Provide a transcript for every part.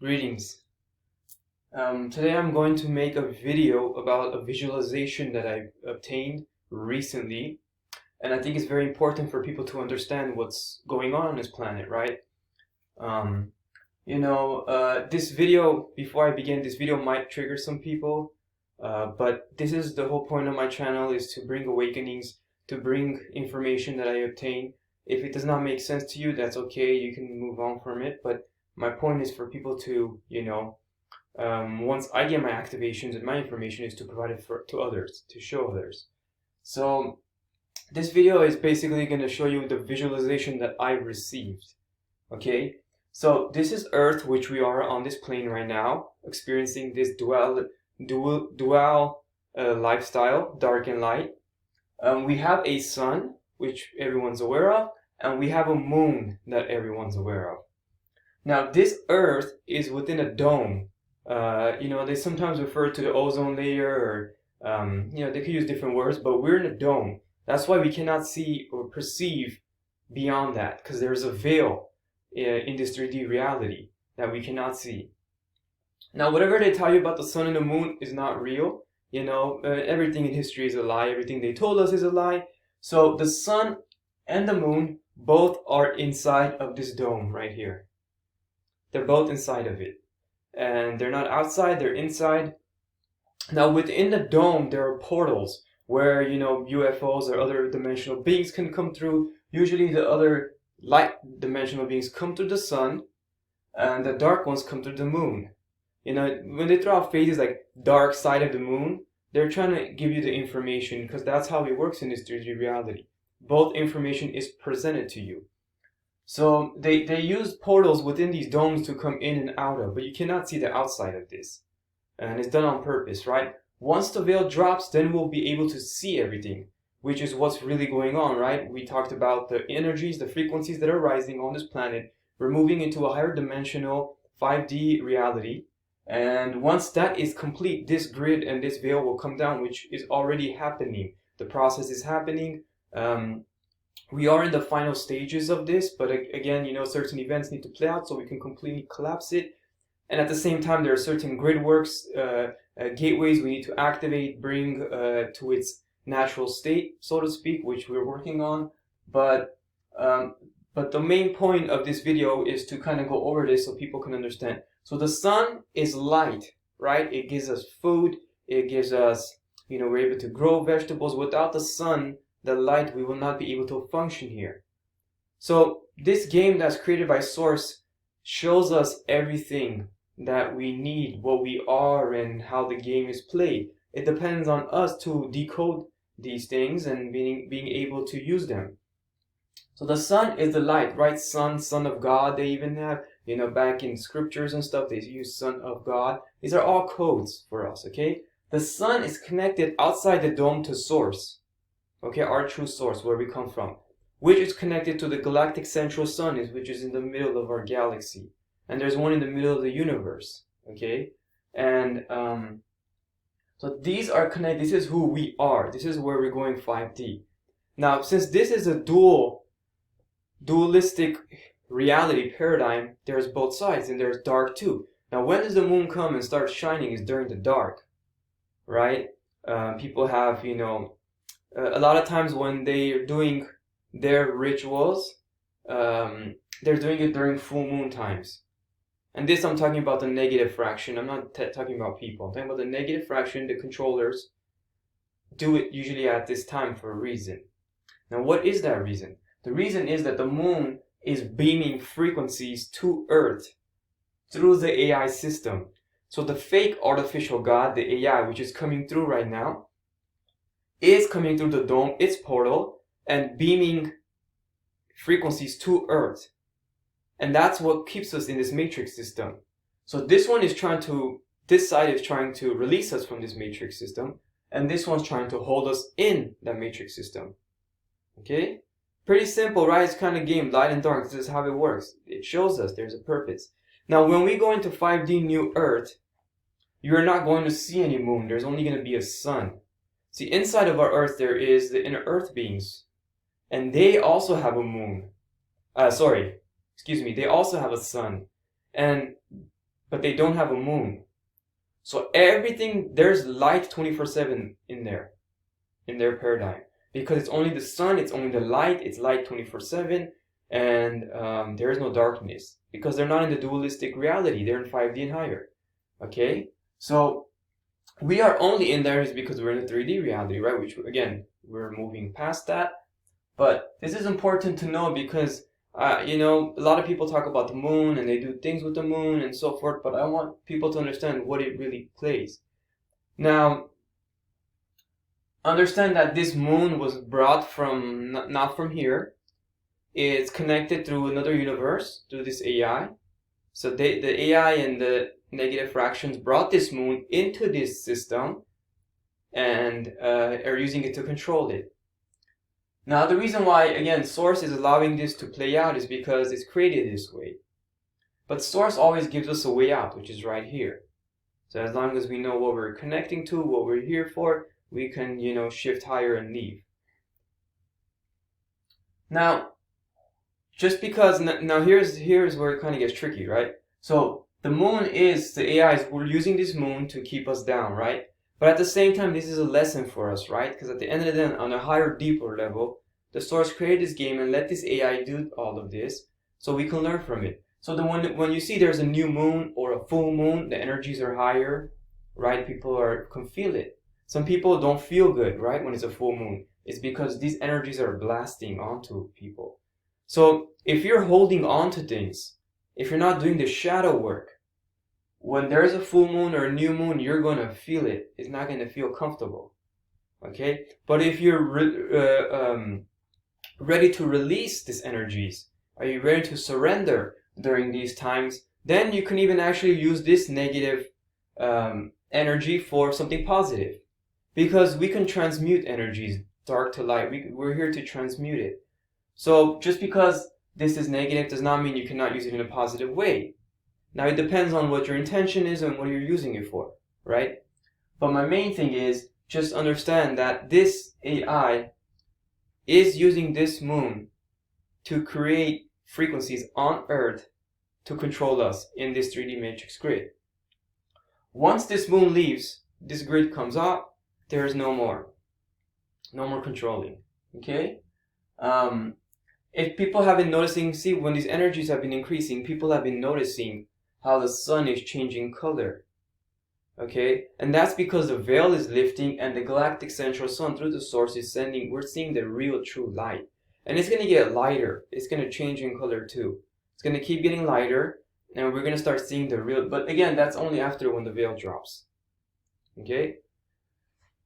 Greetings. Today I'm going to make a video about a visualization that I obtained recently, and I think it's very important for people to understand what's going on this planet, right? Um, this video, before I begin, this video might trigger some people, but this is the whole point of my channel, is to bring awakenings, to bring information that I obtain. If it does not make sense to you, that's okay, you can move on from it, but my point is for people to, once I get my activations and my information, is to provide it to others, to show others. So this video is basically going to show you the visualization that I received. Okay, so this is Earth, which we are on this plane right now, experiencing this dual lifestyle, dark and light. We have a sun, which everyone's aware of, and we have a moon that everyone's aware of. Now, this Earth is within a dome. They sometimes refer to the ozone layer, or they could use different words, but we're in a dome. That's why we cannot see or perceive beyond that, because there's a veil in this 3D reality that we cannot see. Now, whatever they tell you about the sun and the moon is not real. Everything in history is a lie. Everything they told us is a lie. So the sun and the moon both are inside of this dome right here. They're both inside of it. And they're not outside, they're inside. Now, within the dome, there are portals where, UFOs or other dimensional beings can come through. Usually the other light dimensional beings come through the sun, and the dark ones come through the moon. When they throw out phrases like dark side of the moon, they're trying to give you the information, because that's how it works in this 3D reality. Both information is presented to you. So they use portals within these domes to come in and out of, but you cannot see the outside of this. And it's done on purpose, right? Once the veil drops, then we'll be able to see everything, which is what's really going on, right? We talked about the energies, the frequencies that are rising on this planet. We're moving into a higher dimensional 5D reality. And once that is complete, this grid and this veil will come down, which is already happening. The process is happening. We are in the final stages of this, but again, certain events need to play out so we can completely collapse it. And at the same time, there are certain grid works, gateways we need to activate, bring to its natural state, so to speak, which we're working on. But the main point of this video is to kind of go over this so people can understand. So the sun is light, right? It gives us food. It gives us, we're able to grow vegetables. Without the sun, the light, we will not be able to function here. So this game that's created by Source shows us everything that we need, what we are, and how the game is played. It depends on us to decode these things and being able to use them. So the sun is the light, right? Son of God, they even have, back in scriptures and stuff, they use Son of God. These are all codes for us, okay? The sun is connected outside the dome to Source. Okay, our true source, where we come from, which is connected to the galactic central sun, which is in the middle of our galaxy, and there's one in the middle of the universe. Okay, and so these are connected. This is who we are. This is where we're going 5D. Now, since this is a dualistic reality paradigm, there's both sides, and there's dark too. Now, when does the moon come and start shining? Is during the dark, right? People have, a lot of times when they're doing their rituals, they're doing it during full moon times. And this, I'm talking about the negative fraction. I'm not talking about people. I'm talking about the negative fraction. The controllers do it usually at this time for a reason. Now, what is that reason? The reason is that the moon is beaming frequencies to Earth through the AI system. So the fake artificial God, the AI, which is coming through right now, is coming through the dome, its portal, and beaming frequencies to Earth. And that's what keeps us in this matrix system. So this side is trying to release us from this matrix system, and this one's trying to hold us in that matrix system. Okay? Pretty simple, right? It's kind of game, light and dark. This is how it works. It shows us there's a purpose. Now, when we go into 5D New Earth, you're not going to see any moon. There's only going to be a sun. See, inside of our Earth, there is the inner Earth beings. And they also have a moon. They also have a sun. And but they don't have a moon. So everything, there's light 24/7 in there, in their paradigm. Because it's only the sun, it's only the light, it's light 24/7, and there is no darkness. Because they're not in the dualistic reality, they're in 5D and higher. Okay? So we are only in there is because we're in a 3D reality, right? Which, again, we're moving past that. But this is important to know because, you know, a lot of people talk about the moon and they do things with the moon and so forth, but I want people to understand what it really plays. Now, understand that this moon was brought from, not from here. It's connected through another universe, through this AI. So the AI and the negative fractions brought this moon into this system and are using it to control it. Now, the reason why, again, Source is allowing this to play out is because it's created this way. But Source always gives us a way out, which is right here. So as long as we know what we're connecting to, what we're here for, we can, you know, shift higher and leave. Now, just because, now here's where it kind of gets tricky, right? So the moon is, the AIs, we're using this moon to keep us down, right? But at the same time, this is a lesson for us, right? Because at the end of the day, on a higher, deeper level, the Source created this game and let this AI do all of this so we can learn from it. So when you see there's a new moon or a full moon, the energies are higher, right? People can feel it. Some people don't feel good, right, when it's a full moon. It's because these energies are blasting onto people. So if you're holding on to things, if you're not doing the shadow work, when there's a full moon or a new moon, you're going to feel it. It's not going to feel comfortable. Okay? But if you're ready to release these energies, are you ready to surrender during these times, then you can even actually use this negative energy for something positive. Because we can transmute energies, dark to light. We're here to transmute it. So just because this is negative does not mean you cannot use it in a positive way. Now, it depends on what your intention is and what you're using it for, right? But my main thing is just understand that this AI is using this moon to create frequencies on Earth to control us in this 3D matrix grid. Once this moon leaves, this grid comes up, there is no more controlling, okay? If people have been noticing, see, when these energies have been increasing, people have been noticing how the sun is changing color, okay? And that's because the veil is lifting and the galactic central sun through the Source is sending, we're seeing the real true light. And it's going to get lighter. It's going to change in color too. It's going to keep getting lighter and we're going to start seeing the real, but again, that's only after when the veil drops, okay?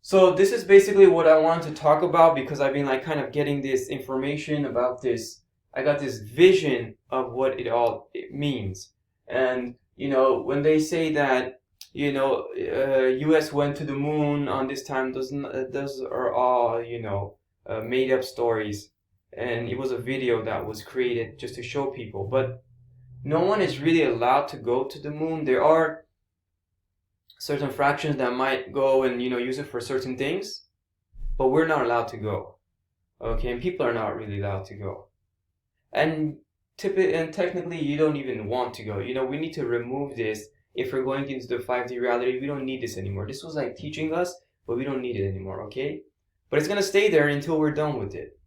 So this is basically what I wanted to talk about because I've been like kind of getting this information about this. I got this vision of what it means. And, you know, when they say that, you know, US went to the moon on this time, those are all, you know, made up stories. And it was a video that was created just to show people. But no one is really allowed to go to the moon. There are certain fractions that might go and, you know, use it for certain things. But we're not allowed to go. Okay, and people are not really allowed to go. And technically, you don't even want to go. You know, we need to remove this. If we're going into the 5D reality, we don't need this anymore. This was like teaching us, but we don't need it anymore, okay? But it's going to stay there until we're done with it.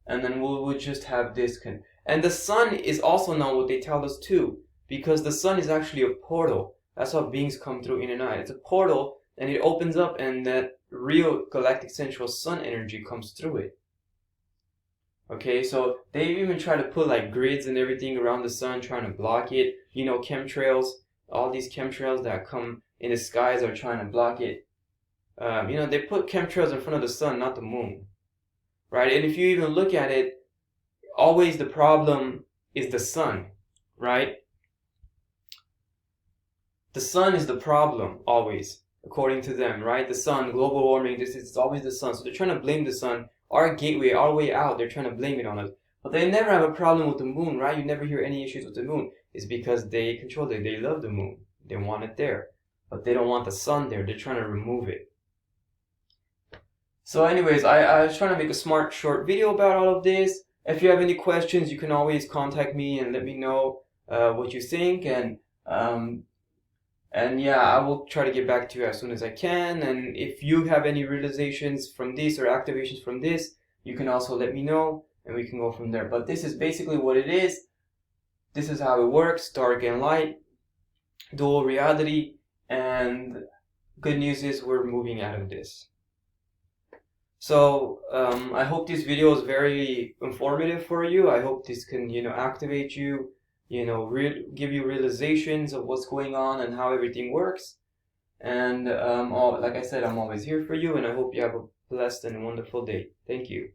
And then we'll just have this. And the sun is also now what they tell us too, because the sun is actually a portal. That's how beings come through in and out. It's a portal, and it opens up, and that real galactic central sun energy comes through it. Okay, so they even try to put like grids and everything around the sun, trying to block it. You know, chemtrails, all these chemtrails that come in the skies are trying to block it. You know, they put chemtrails in front of the sun, not the moon. Right? And if you even look at it, always the problem is the sun, right? The sun is the problem, always, according to them, right? The sun, global warming, it's always the sun. So they're trying to blame the sun. Our gateway, our way out, they're trying to blame it on us. But they never have a problem with the moon, right? You never hear any issues with the moon. It's because they control it. They love the moon. They want it there. But they don't want the sun there. They're trying to remove it. So anyways, I was trying to make a smart, short video about all of this. If you have any questions, you can always contact me and let me know what you think. And And yeah, I will try to get back to you as soon as I can. And if you have any realizations from this or activations from this, you can also let me know and we can go from there. But this is basically what it is. This is how it works, dark and light, dual reality, and good news is we're moving out of this. So I hope this video is very informative for you. I hope this can, activate you, give you realizations of what's going on and how everything works. And like I said, I'm always here for you, and I hope you have a blessed and wonderful day. Thank you.